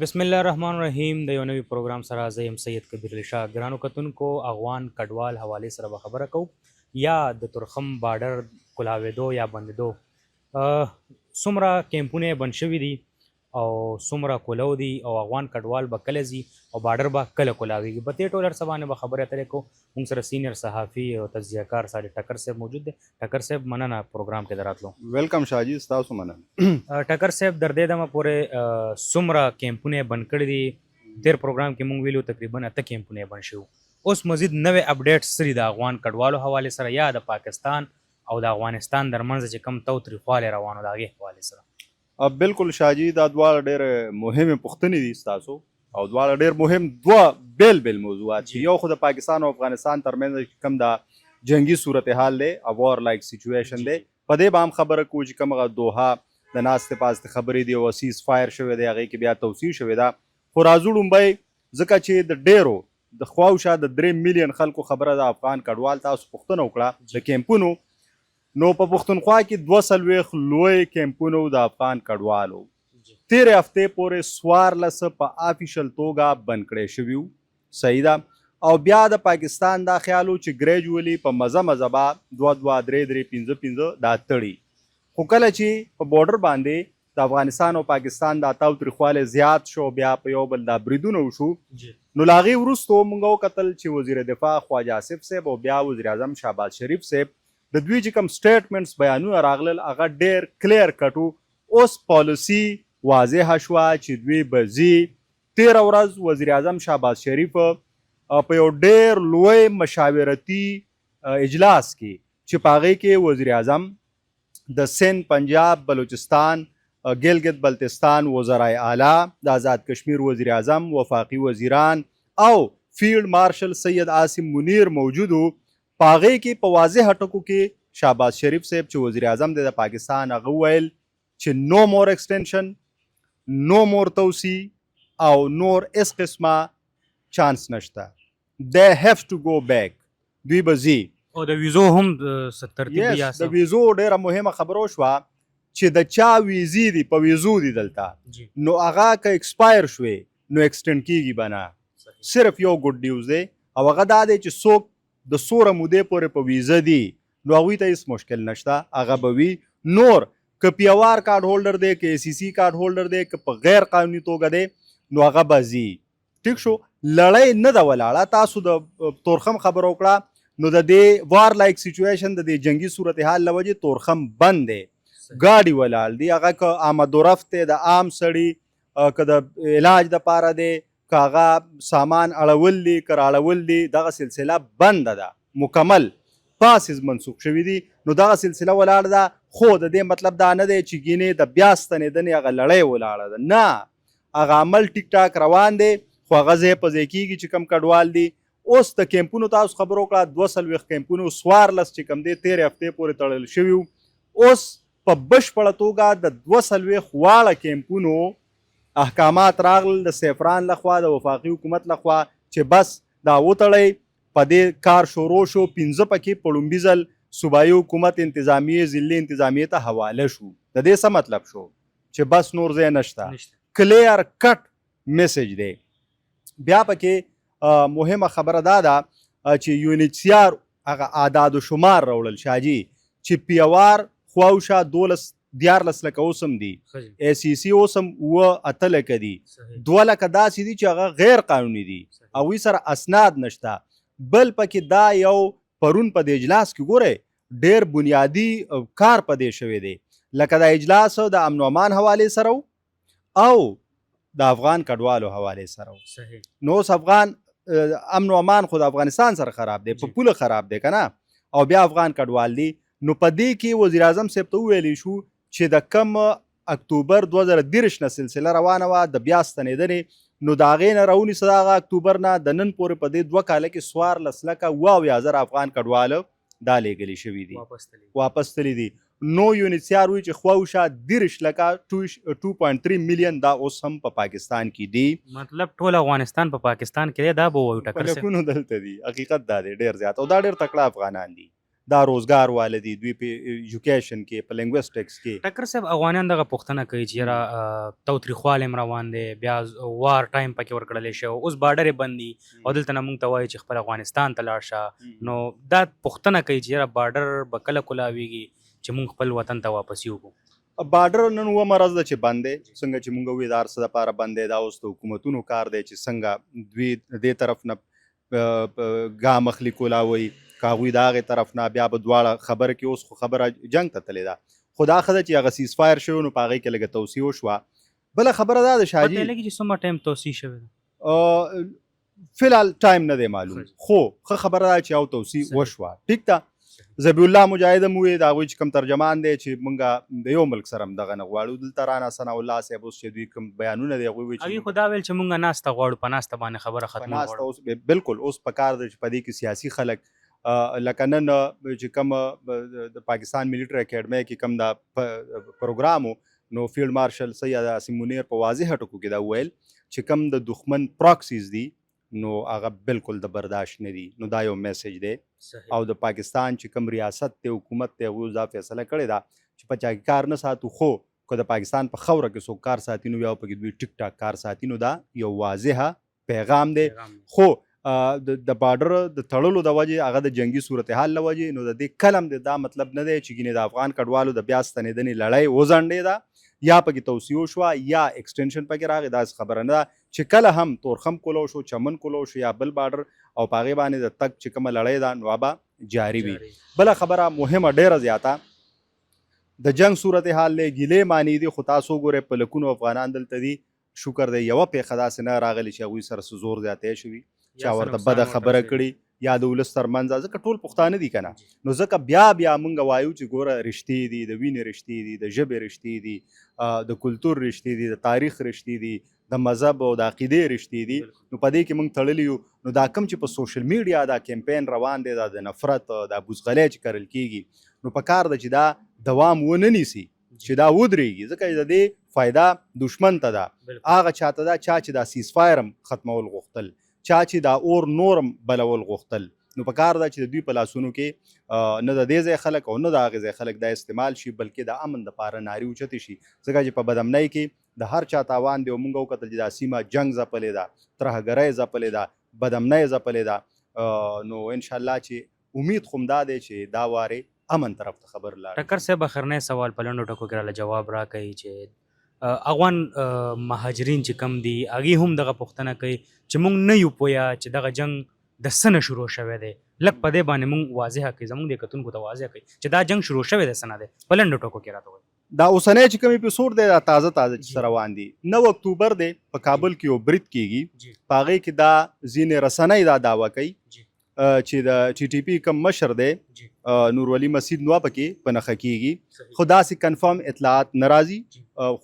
بسم الله الرحمن الرحیم د یو نوي پروګرام سره زه یم سید کبیر علی شاه. ګرانو کتونکو، افغان کډوال حوالې سره به خبره کوو یا د تورخم بارډر کولاوېدو یا بندېدو. څومره کیمپونه یې بند شوي دي او څومره کولو دي او افغان کډوال به کله ځي او بارډر به کله کولاویږي. په دې ټول هر څه باندې به خبرې اترې کوو. موږ سره سینیر صحافي او تجزیه کار ساجد ټکر صاحب موجود دی. ټکر صاحب مننه پروګرام کې دراتلو. ویلکم شاجي، ستاسو مننه. ټکر صاحب در دې دمه پورې څومره کیمپونه یې بند کړي دي؟ تیر پروګرام کې موږ ویلو تقریبا 8 کیمپونه یې بند شوي. اوس مزید نوې اپډیټ سری د افغان کډوالو حوالې سره یا د پاکستان او د افغانستان درمنځ چې کم تاوتریخوالی روانو د هغې حوالې سره. بالکل شاجي، دا دواړه ډېر مهمې پوښتنې دي ستاسو او دواړه ډېر مهم دوه بیل موضوعات دي. یو خو د پاکستان او افغانستان ترمنځ کم دا جنگي صورتحال دی، وار لایک سچویشن دی. په دې به هم خبره کوو چې کوم هغه دوحه د ناستې پاستې خبرې دي او سیز فایر شوی دی، هغې کې بیا توسیع شوې ده. خو راځو لومبی ځکه چې د ډېرو د خواوشا د 3 میلیون خلکو خبره د افغان کډوال تاسو پوښتنه وکړه د کیمپونو. نو په پښتونخوا کې 42 لوی کیمپونو د افغان کډوالو تیرې هفتې پورې 14 په آفیشل توګه بند کړی شوي وو. صحیح ده. او بیا د پاکستان دا خیال و چې ګریجولي په مزه به 2 3 15 دا تړي. خو کله چې په بورډر باندې د افغانستان او پاکستان دا تاوتریخوالی زیات شو، بیا په یو بل دا بریدونه وشو، نو له هغې وروستو موږ وکتل چې وزیر دفاع خواجه آصف صاحب او بیا وزیر اعظم شهباز شریف صاحب د دوی چې کوم سټیټمنټس بیانونه راغلل هغه ډېر کلیر کټ و. اوس پالیسي واضحه شوه چې دوی به ځي. تېره ورځ وزیر اعظم شهباز شریف په یو ډېر لوی مشاورتي اجلاس کې چې په هغې کې وزیر اعظم د سند، پنجاب، بلوچستان، ګلګت بلتستان وزرای اعلی، د آزاد کشمیر وزیر اعظم، وفاقي وزیران او فیلډ مارشل سید عاصم منیر موجود وو. په هغې کې په واضح ټکو کې شهباز شریف صاحب چې وزیر اعظم دی د پاکستان، هغه وویل چې نو مور ایکسټینشن، نو مور توسیع او نور اس قسمه چانس نشته. they have to go back. دوی به ځي. او د ویزو هم ترتیب یا د ویزو ډېره مهمه خبره وشوه چې د چا ویزې دي په ویزو دي دلته، نو هغه که ایکسپایر شوې نو ایکسټینډ کېږي به نه. صرف یو ګډ نیوز دی او هغه دا دی چې څوک د سوره مودې پورې په ویزه دي نو هغوی ته هېڅ مشکل نشته، هغه به وي. نور که پی او آر کارډ هولډر دی، که ای سی سی کارډ هولډر دی، که په غیر قانوني توګه دی نو هغه به ځي. ټیک شو. لړۍ نه ده ولاړه. تاسو د تورخم خبره وکړه، نو د دې وار لایک سچویشن د دې جنگي صورتحال له وجې تورخم بند دی، ګاډي ولاړ دي. هغه که آمد و رفت دی د عام سړي، که د علاج دپاره دی، که هغه سامان اړول دي، که راړول دي، دغه سلسله بنده ده، مکمل پاسز منسوخ شوي دي. نو دغه سلسله ولاړه ده. خو د دې مطلب دا نه دی چې ګینې د بیا ستنېدنې هغه لړۍ ولاړه ده، نه، هغه عمل ټیک ټاک روان دی. خو هغه ځای په ځای کېږي چې کم کډوال دي. اوس د کیمپونو تاسو خبره وکړه، 42 کیمپونو 14 چې کم دی تېرې هفتې پورې تړل شوي وو. اوس په بشپړه توګه د 42 واړه کیمپونو احکامات راغلل د سیفران لخوا، د وفاقي حکومت لخوا، چې بس دا وتړئ. په دې کار شروع شو. 15 پکې په لومبي ځل صوبایي حکومت انتظامیې ضلعي انتظامیې ته حواله شو. د دې څه مطلب شو؟ چې بس نور ځای نشته. کلیر کټ میسج دی. بیا پکې مهمه خبره دا ده چې یونیچیار هغه اعداد و شمار راوړل شاجي چې پی او آر خواوشا 14 لکه اوس هم دي، ای سی سی اوس هم 8 لکه دي، 2 لکه داسې دي چې هغه غیر قانوني دي، هغوی سره اسناد نشته. بل پکې دا یو پرون په دې اجلاس کې ګورئ ډېر بنیادي کار په دې شوی دی، لکه دا اجلاس د امن و امان حوالې سره او د افغان کډوالو حوالې سره. نو اوس افغان امن و امان خو د افغانستان سره خراب دی، په پوله خراب دی که نه، او بیا افغان کډوال دی. نو په دې کې وزیر اعظم صاحب ته وویلی شو چې د کم اکتوبر 2013 نه سلسله روانه وه د بیا ستنېدنې، نو د هغې نه راونیسه د هغه اکتوبر نه د نن پورې په دې 2 کاله کې 14 لکه 72,000 افغان کډواله دا لیږلي شوي دي، واپس تللي دي. نو یونیسیار وایي چې خواوشا 13 لکه 2.3 میلیون دا اوس هم په پاکستان کې دي. مطلب ټول افغانستان په پاکستان کې دی. دا به وایو ټکر صاحب لکونو دلته دي. حقیقت دا دی ډېر زیات، او دا ډېر تکړه افغانان دي. دا روزګار واله دي دوی په ایجوکیشن کې په لینګویسټکس کې. ټکر صاحب افغانان دغه پوښتنه کوي چې یاره تاوتریخوالی هم روان دی بیا وار ټایم پکې ورکړلی شوی اوس بارډر یې بند دي او دلته نه موږ ته وایي چې خپل افغانستان ته لاړ شه نو دا پوښتنه کوي چې یاره بارډر به کله کولاویږي چې موږ خپل وطن ته واپسي وکړو. بارډر نن اومه ورځ ده چې بند دی څنګه چې موږ وایو د هر څه دپاره بند دی دا اوس د حکومتونو کار دی چې څنګه دوی د دې طرف نه ګام اخلي کولاوئ که هغوی د هغې طرف نه بیا به دواړه خبره کې اوس خو خبره جنګ ته تللې ده خو دا ښه ده چې هغه سیز فایر شوی نو په هغې کې لږه توسیع وشوه. بله خبره دا ده شاهجي پته لګي چې څومره ټایم توسیع شوی ده فی الحال ټایم نه دی معلوم خو ښه خبره ده چې او توسیع وشوه. ټیک ده ذبیح الله مجاهد هم وویل د هغوی چې کوم ترجمان دی چې موږ د یو ملک سره هم دغه نه غواړو دلته رانه ثناء الله صاحب اوس چې دوی کوم بیانونه دی هغوی وایي هغوی خو دا ویل چې موږ ناسته غواړو په ناسته باندې خبره ختمول غواړو. اوس بالکل اوس په کار ده چې په دې کې سیاسي خلک لکه نن چې کوم د پاکستان ملیټري اکیډمۍ کې کوم دا پروګرام نو فیلډ مارشل سید عاصم منیر په واضحه ټکو کې دا وویل چې کوم د دښمن پراکسیز دي نو هغه بالکل د برداشت نه دي نو دا یو میسج دی او د پاکستان چې کوم ریاست دی حکومت دی هغوی دا فیصله کړې ده چې په چا کې کار نه ساتو خو که د پاکستان په خوره کې څوک کار ساتي نو بیا پکې دوی ټیک ټاک کار ساتي نو دا یو واضحه پیغام دی. خو د بارډر د تړلو د وجې هغه د جنګي صورتحال له وجې نو د دې کلم دی دا مطلب نه دی چې ګینې د افغان کډوالو د بیا ستنېدنې لړۍ وځنډې ده یا پکې توسیع وشوه یا اکسټنشن پکې راغی داسې خبره نه ده چې کله هم تورخم کولو شو چمن کولو شو یا بل بارډر او په هغې باندې د تګ چې کومه لړۍ ده نو به جاري وي. بله خبره مهمه ډیره زیاته د جنګ صورتحال دی ګیلې معنی دي خو تاسو وګورئ په لکونو افغانان دلته دي شکر دی یوه پیښه داسې نه راغلې چې هغوی سره څه زور زیاتی شوي چا ورته بده خبره کړي یا د ولس ترمنځ ځکه ټول پښتانه دي که نه نو ځکه بیا موږ وایو چې ګوره رښتې دي د وینې رښتې دي د ژبې رښتې دي د کلتور رښتې دي د تاریخ رښتې دي د مذهب او د عقیدې رښتې دي نو په دې کې موږ تړلي یو نو دا کوم چې په سوشل میډیا دا کمپین روان دی دا د نفرت د بوزغلۍ چې کرل کیږي نو په کار ده چې دا دوام ونه نیسي چې دا ودرېږي ځکه د دې فایده دشمن ته ده هغه چاته ده چا چې دا سیز فایر هم ختمول غوښتل چا چې دا اور نورم بلول غوښتل نو په کار ده چې د دوی په لاسونو کې نه د دې ځای خلک او نه د هغې ځای خلک دا استعمال شي بلکې د امن دپاره نارې اوچتې شي ځکه چې په بدامنۍ کې د هر چا تاوان دی او موږ وکتل چې دا سیمه جنګ ځپلې ده ترهګرۍ ځپلې ده بدامنۍ ځپلې ده نو انشاءالله چې امید خو همدا دی چې دا وارې امن طرف ته خبر لاړ. ټکر صاحب اخرنی سوال په لنډو ټکو کې راله جواب راکوي چې افغان مهاجرین چې کم دي هغوی هم دغه پوښتنه کوي چې موږ نه یو پوهه چې دغه جنګ د څه نه شروع شوی دی لږ په دې باندې موږ واضحه کوي زموږ د کتونکو ته واضحه کوي چې دا جنګ شروع شوی دی څه نه دی په لنډو ټکو کې راته وایي. دا اوسنی چې کوم اپیسوډ دی دا تازه چې روان دی 9 اکتوبر دی په کابل کې یو برید کیږي په هغې کې دا ځینې رسنۍ دا دعوه کوي چې د ټي ټي پي کوم مشر دی نورولي مسید نوا پکې په نښه کیږي خو داسې کنفرم اطلاعات نه راځي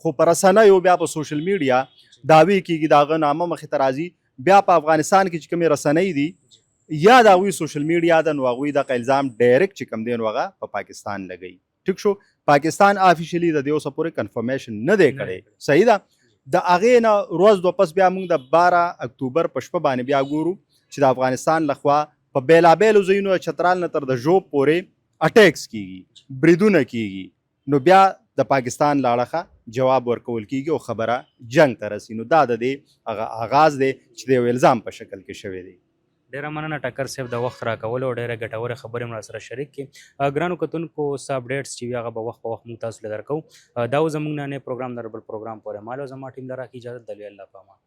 خو په رسنیو بیا په سوشل میډیا دعوې کیږي د هغه نامه مخې ته راځي بیا په افغانستان کې چې کومې رسنۍ دي یا د هغوی سوشل میډیا ده نو هغوی دغه الزام ډایرکټ چې کوم دی نو هغه په پاکستان لګوي. ټیک شو پاکستان افیشلی د دې اوسه پورې کنفرمیشن نه دی کړی صحیح ده د هغې نه ورځ دوه پس بیا موږ د 12 اکتوبر په شپه باندې بیا ګورو چې د افغانستان لخوا په بیلابیلو ځایونو چترال نه تر د ژوب پورې اټیکس کیږي بریدونه کیږي نو بیا د پاکستان لاړخه جواب ورکول کیږي او خبره جنګ ته رسي نو دا د دې هغه آغاز دی چې د یو الزام په شکل کې شوی دی. ډیره مننه ټکر صاحب د وخت راکولو او ډیره ګټوره خبرې مو راسره شریک کړي. ګرانو کتونکو څه اپډیټس چې وي هغه به وخت په وخت موږ تاسو له درکوو. دا و زموږ نن پروګرام د بل پروګرام پورې مال او زما ټیم له راکې اجازه د الله په امان.